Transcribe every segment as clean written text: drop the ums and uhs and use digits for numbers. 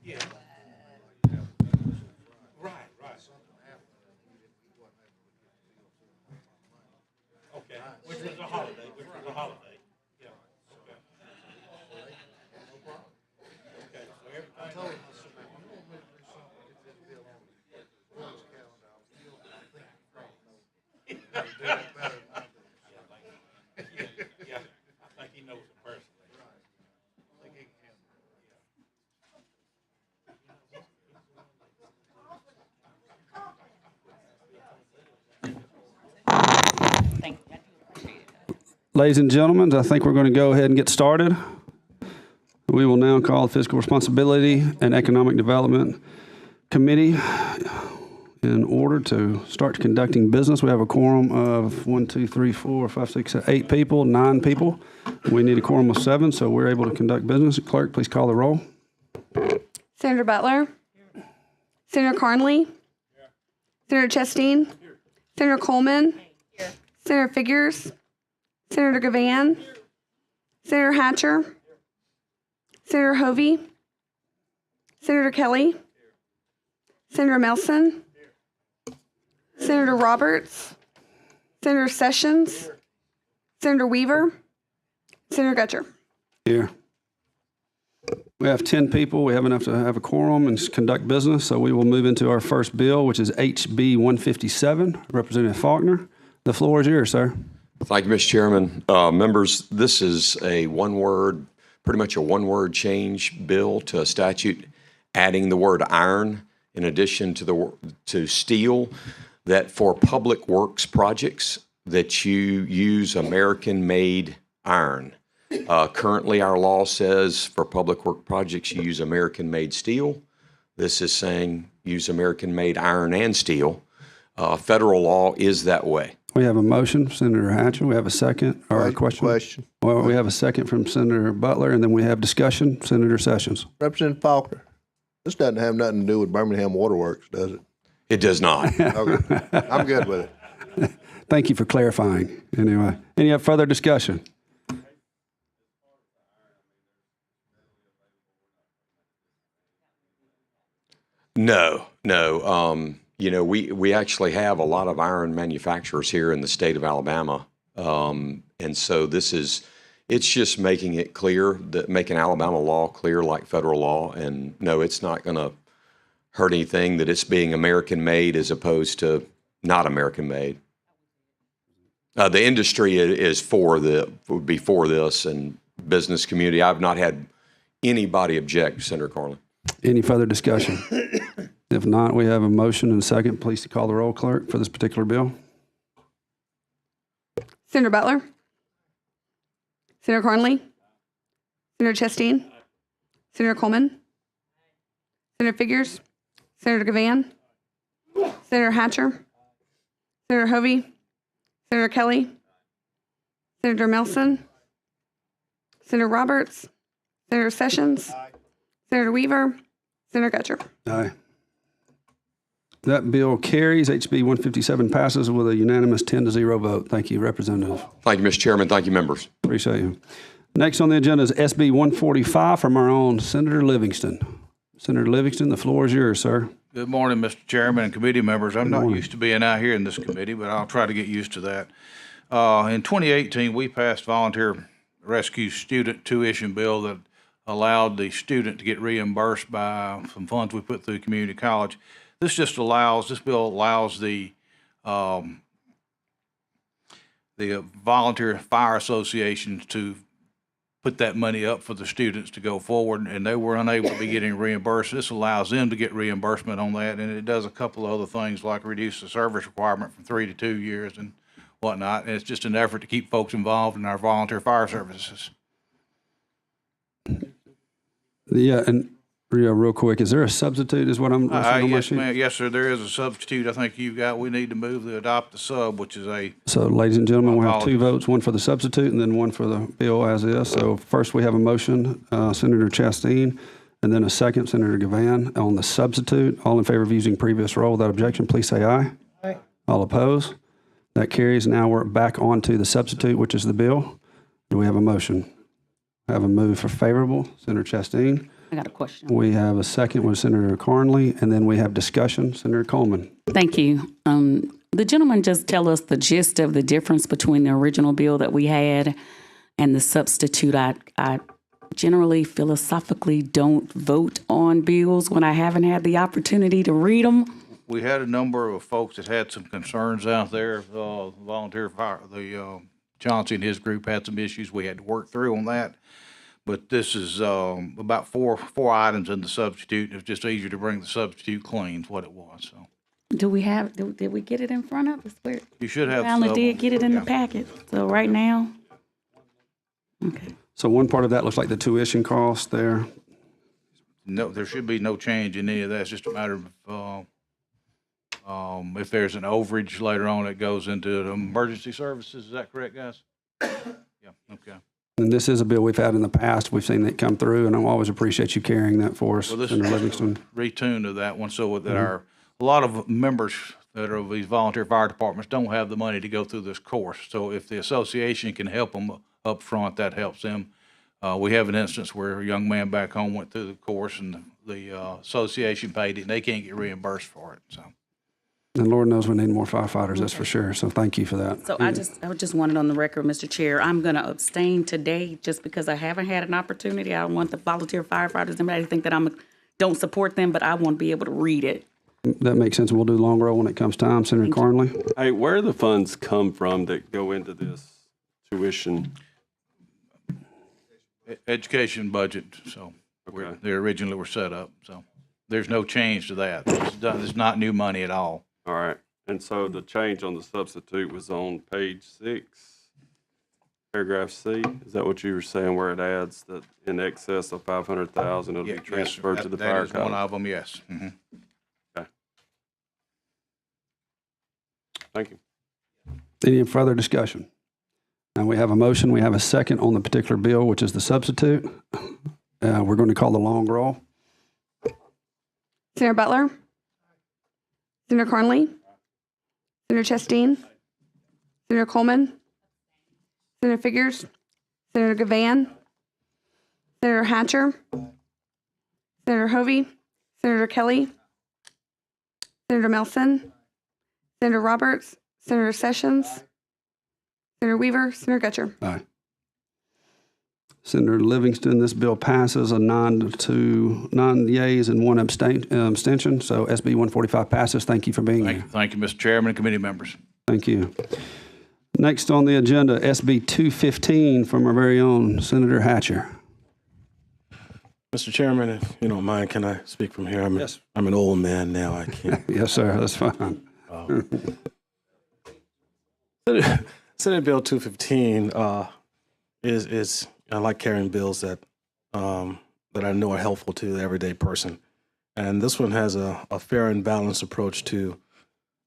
Yeah. Right, right. Okay, which was a holiday, Yeah. Okay. Okay, so everything. Yeah, I think he knows him personally. Ladies and gentlemen, I think we're going to go ahead and get started. We will now call the Fiscal Responsibility and Economic Development Committee in order to start conducting business. We have a quorum of 1, 2, 3, 4, 5, 6, 8 people, 9 people. We need a quorum of 7, so we're able to conduct business. Clerk, please call the roll. Senator Butler. Here. Senator Carnley. Here. Senator Chasteen. Here. Senator Coleman. Here. Senator Figures. Senator Gavan. Here. Senator Hatcher. Here. Senator Hovey. Senator Kelly. Here. Senator Melson. Here. Senator Roberts. Senator Sessions. Here. Senator Weaver. Senator Gutcher. Here. We have 10 people. We have enough to have a quorum and conduct business, so we will move into our first bill, which is HB 157. Representative Faulkner, the floor is yours, sir. Thank you, Mr. Chairman. Members, this is a pretty much a one-word change bill to a statute adding the word iron in addition to steel, that for public works projects that you use American-made iron. Currently, our law says for public work projects you use American-made steel. This is saying use American-made iron and steel. Federal law is that way. We have a motion, Senator Hatcher. We have a second or a question. Well, we have a second from Senator Butler, and then we have discussion. Senator Sessions. Representative Faulkner, this doesn't have nothing to do with Birmingham Waterworks, does it? It does not. Okay, I'm good with it. Thank you for clarifying. Anyway, any further discussion? No. We actually have a lot of iron manufacturers here in the state of Alabama. And so it's just making it clear, making Alabama law clear like federal law. And no, it's not going to hurt anything that it's being American made as opposed to not American made. The industry would be for this, and business community. I've not had anybody object, Senator Carlin. Any further discussion? If not, we have a motion and a second. Please call the roll, clerk, for this particular bill. Senator Butler. Senator Carnley. Senator Chasteen. Senator Coleman. Senator Figures. Senator Gavan. Senator Hatcher. Senator Hovey. Senator Kelly. Senator Melson. Senator Roberts. Senator Sessions. Senator Weaver. Senator Gutcher. Aye. That bill carries. HB 157 passes with a unanimous 10-0 vote. Thank you, Representative. Thank you, Mr. Chairman. Thank you, members. Appreciate you. Next on the agenda is SB 145 from our own Senator Livingston. Senator Livingston, the floor is yours, sir. Good morning, Mr. Chairman and committee members. I'm not used to being out here in this committee, but I'll try to get used to that. In 2018, we passed Volunteer Rescue Student Tuition Bill that allowed the student to get reimbursed by some funds we put through community college. This bill allows the volunteer fire associations to put that money up for the students to go forward, and they were unable to be getting reimbursed. This allows them to get reimbursement on that, and it does a couple of other things like reduce the service requirement from 3 to 2 years and whatnot. And it's just an effort to keep folks involved in our volunteer fire services. Yeah, and real quick, is there a substitute is what I'm on my yes, sheet? ma'am. Yes, sir, there is a substitute. I think we need to move to adopt the sub, which is a... So, ladies and gentlemen, we have 2 votes, one for the substitute and then one for the bill as is. So, first we have a motion, Senator Chasteen, and then a second, Senator Gavan, on the substitute. All in favor of using previous roll without objection, please say aye. Aye. All opposed? That carries. Now we're back on to the substitute, which is the bill. Do we have a motion? I have a move for favorable, Senator Chasteen. I got a question. We have a second with Senator Carnley, and then we have discussion. Senator Coleman. Thank you. The gentleman just tell us the gist of the difference between the original bill that we had and the substitute. I generally philosophically don't vote on bills when I haven't had the opportunity to read them. We had a number of folks that had some concerns out there. Volunteer fire, Chauncey and his group had some issues we had to work through on that. But this is about four items in the substitute. It's just easier to bring the substitute clean, is what it was. So Did we get it in front of us? you should have. Finally did get it in the packet. So right now, okay. So one part of that looks like the tuition cost there. No, there should be no change in any of that. It's just a matter of if there's an overage later on, it goes into the emergency services. Is that correct, guys? Yeah. Okay. And this is a bill we've had in the past. We've seen it come through, and I always appreciate you carrying that for us, Well, this Senator is Livingston. retune to that one so that a lot of members that are of these volunteer fire departments don't have the money to go through this course. So if the association can help them up front, that helps them. We have an instance where a young man back home went through the course and the association paid it and they can't get reimbursed for it. So. And Lord knows we need more firefighters, that's for sure. So thank you for that. So I just wanted on the record, Mr. Chair, I'm going to abstain today just because I haven't had an opportunity. I don't want the volunteer firefighters, anybody to think that don't support them, but I want to be able to read it. That makes sense. We'll do long roll when it comes time. Senator Carnley. Hey, where do the funds come from that go into this tuition? Education budget, so Okay. they originally were set up. So there's no change to that. It's not new money at all. All right. And so the change on the substitute was on page 6, paragraph C. Is that what you were saying, where it adds that in excess of 500,000, it'll be transferred to the fire That is one college? of them, yes. Mhm. Okay. Thank you. Any further discussion? Now we have a motion. We have a second on the particular bill, which is the substitute. We're going to call the long roll. Senator Butler? Senator Carnley? Senator Chasteen? Senator Coleman? Senator Figures? Senator Gavan? Senator Hatcher? Senator Hovey? Senator Kelly? Senator Melson? Senator Roberts? Senator Sessions? Senator Weaver? Senator Gutcher? Aye. Senator Livingston, this bill passes a 9 yeas and 1 abstention. So SB 145 passes. Thank you for being here. Thank you, Mr. Chairman and committee members. Thank you. Next on the agenda, SB 215 from our very own Senator Hatcher. Mr. Chairman, if you don't mind, can I speak from here? Yes. I'm an old man now. I can't. Yes, sir. That's fine. Senate Bill 215 is I like carrying bills that I know are helpful to the everyday person, and this one has a fair and balanced approach to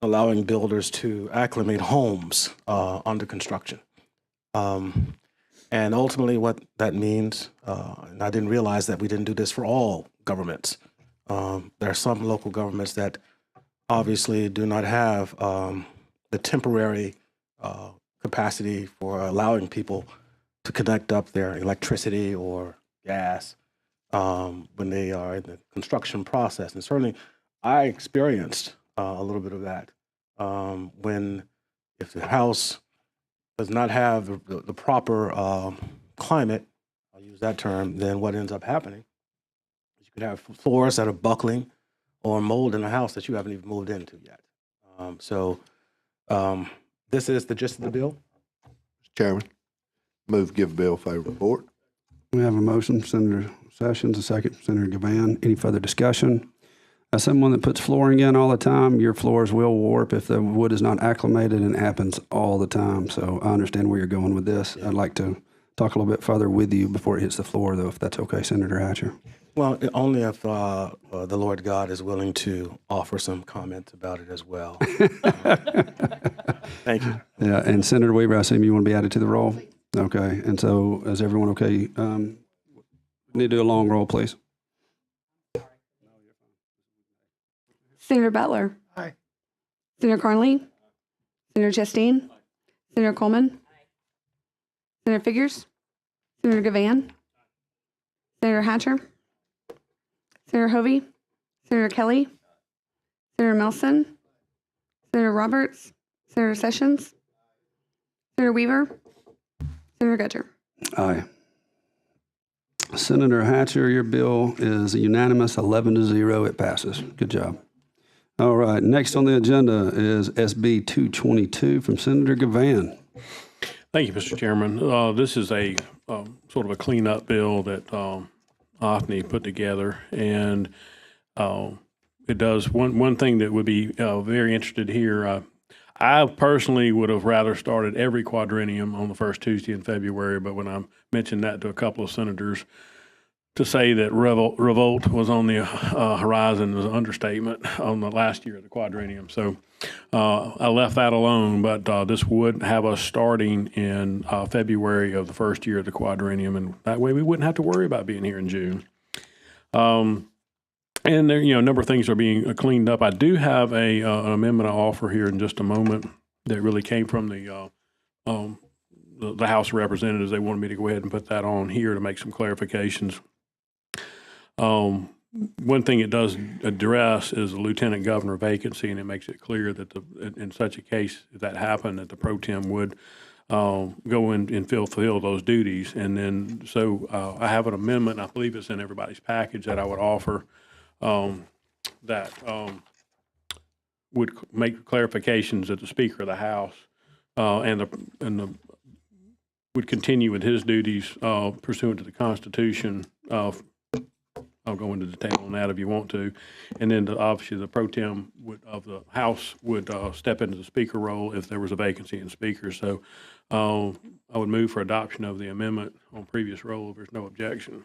allowing builders to acclimate homes under construction. And ultimately, what that means, and I didn't realize that we didn't do this for all governments. There are some local governments that obviously do not have the temporary capacity for allowing people to connect up their electricity or gas when they are in the construction process. And certainly I experienced a little bit of that if the house does not have the proper climate, I'll use that term, then what ends up happening is you could have floors that are buckling or mold in a house that you haven't even moved into yet. This is the gist of the bill. Chairman, move give bill favorable report. We have a motion, Senator Sessions, a second, Senator Gavan. Any further discussion? As someone that puts flooring in all the time, your floors will warp if the wood is not acclimated, and it happens all the time. So I understand where you're going with this. I'd like to talk a little bit further with you before it hits the floor, though, if that's okay, Senator Hatcher. Well, only if the Lord God is willing to offer some comment about it as well. Thank you. Yeah, and Senator Weaver, I assume you want to be added to the roll? Okay, and so is everyone okay? We need to do a long roll, please. Senator Butler? Aye. Senator Carnley? Senator Chasteen? Senator Coleman? Senator Figures? Senator Gavan? Senator Hatcher? Senator Hovey, Senator Kelly, Senator Melson, Senator Roberts, Senator Sessions, Senator Weaver, Senator Gudger. Aye. Senator Hatcher, your bill is a unanimous 11-0. It passes. Good job. All right. Next on the agenda is SB 222 from Senator Gavan. Thank you, Mr. Chairman. This is a sort of a cleanup bill that Othni put together, and it does one thing that would be very interested here. I personally would have rather started every quadrennium on the first Tuesday in February, but when I mentioned that to a couple of senators, to say that revolt was on the horizon was an understatement on the last year of the quadrennium. So I left that alone, but this would have us starting in February of the first year of the quadrennium, and that way we wouldn't have to worry about being here in June. And there, a number of things are being cleaned up. I do have an amendment I'll offer here in just a moment that really came from the House of Representatives. They wanted me to go ahead and put that on here to make some clarifications. One thing it does address is the lieutenant governor vacancy, and it makes it clear that in such a case, if that happened, that the pro tem would go in and fulfill those duties. And then, so I have an amendment, I believe it's in everybody's package, that I would offer that would make clarifications that the Speaker of the House and would continue with his duties pursuant to the Constitution. I'll go into detail on that if you want to. And then obviously the pro tem of the House would step into the Speaker role if there was a vacancy in Speaker. So I would move for adoption of the amendment on previous role if there's no objection.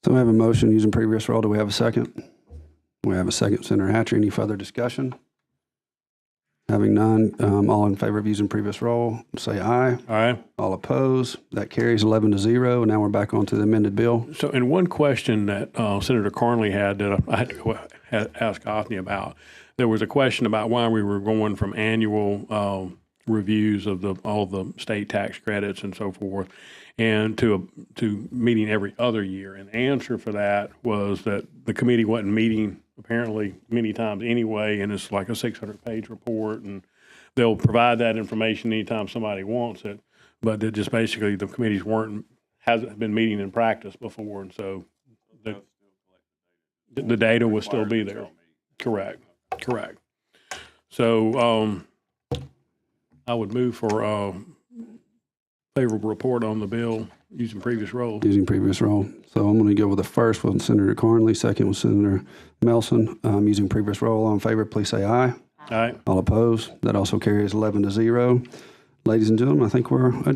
So we have a motion using previous role. Do we have a second? We have a second. Senator Hatcher, any further discussion? Having none, all in favor of using previous role, say aye. Aye. All opposed. That carries 11-0. Now we're back on to the amended bill. So, and one question that Senator Carnley had that I had to ask Othni about, there was a question about why we were going from annual reviews of all the state tax credits and so forth, and to meeting every other year. And the answer for that was that the committee wasn't meeting apparently many times anyway, and it's like a 600-page report, and they'll provide that information anytime somebody wants it. But it just basically the committees hasn't been meeting in practice before, and so the data will still be there. Correct. So I would move for favorable report on the bill using previous role. Using previous role. So I'm going to go with the first with Senator Carnley, second with Senator Melson. Using previous role. All in favor, please say aye. Aye. All opposed. That also carries 11-0. Ladies and gentlemen, I think we're adjourned.